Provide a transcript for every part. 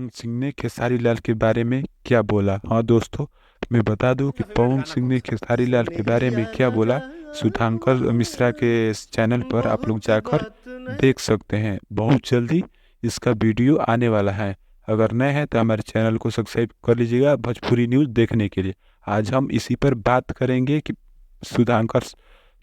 पवन सिंह ने खेसारी लाल के बारे में क्या बोला। हाँ दोस्तों, मैं बता दूं कि पवन सिंह ने खेसारी लाल के बारे में क्या बोला। सुधांकर मिश्रा के चैनल पर आप लोग जाकर देख सकते हैं। बहुत जल्दी इसका वीडियो आने वाला है। अगर नए हैं तो हमारे चैनल को सब्सक्राइब कर लीजिएगा भोजपुरी न्यूज़ देखने के लिए। आज हम इसी पर बात करेंगे कि सुधांकर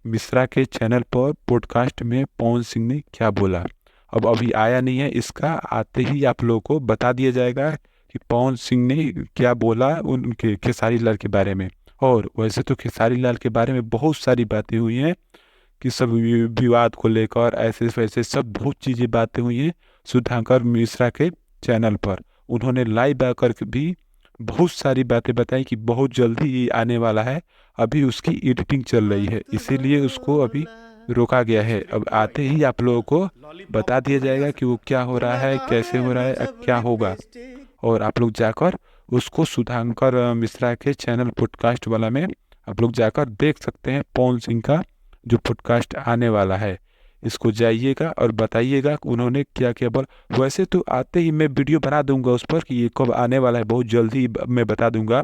मिश्रा के चैनल पर पॉडकास्ट में पवन सिंह ने क्या बोला। अब अभी आया नहीं है, इसका आते ही आप लोगों को बता दिया जाएगा कि पवन सिंह ने क्या बोला उनके खेसारी लाल के बारे में। और वैसे तो खेसारी लाल के बारे में बहुत सारी बातें हुई हैं कि सब विवाद को लेकर ऐसे वैसे सब बहुत चीज़ें बातें हुई हैं सुधाकर मिश्रा के चैनल पर। उन्होंने लाइव आकर के भी बहुत सारी बातें बताई कि बहुत जल्दी ये आने वाला है। अभी उसकी एडिटिंग चल रही है, इसीलिए उसको अभी रोका गया है। अब आते ही आप लोगों को बता दिया जाएगा कि वो क्या हो रहा है, कैसे हो रहा है, क्या होगा। और आप लोग जाकर उसको सुधांकर मिश्रा के चैनल पॉडकास्ट वाला में आप लोग जाकर देख सकते हैं पवन सिंह का जो पॉडकास्ट आने वाला है। इसको जाइएगा और बताइएगा कि उन्होंने क्या क्या बोला। वैसे तो आते ही मैं वीडियो बना दूंगा उस पर कि ये कब आने वाला है, बहुत जल्दी मैं बता दूंगा।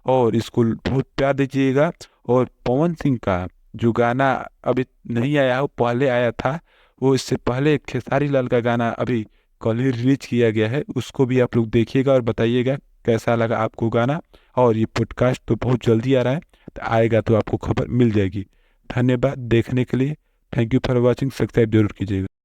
और इसको बहुत प्यार दीजिएगा। और पवन सिंह का जो गाना अभी नहीं आया, वो पहले आया था। वो इससे पहले खेसारी लाल का गाना अभी कल ही रिलीज किया गया है, उसको भी आप लोग देखिएगा और बताइएगा कैसा लगा आपको गाना। और ये पॉडकास्ट तो बहुत जल्दी आ रहा है, तो आएगा तो आपको खबर मिल जाएगी। धन्यवाद देखने के लिए। Thank you for watching. Subscribe जरूर कीजिएगा।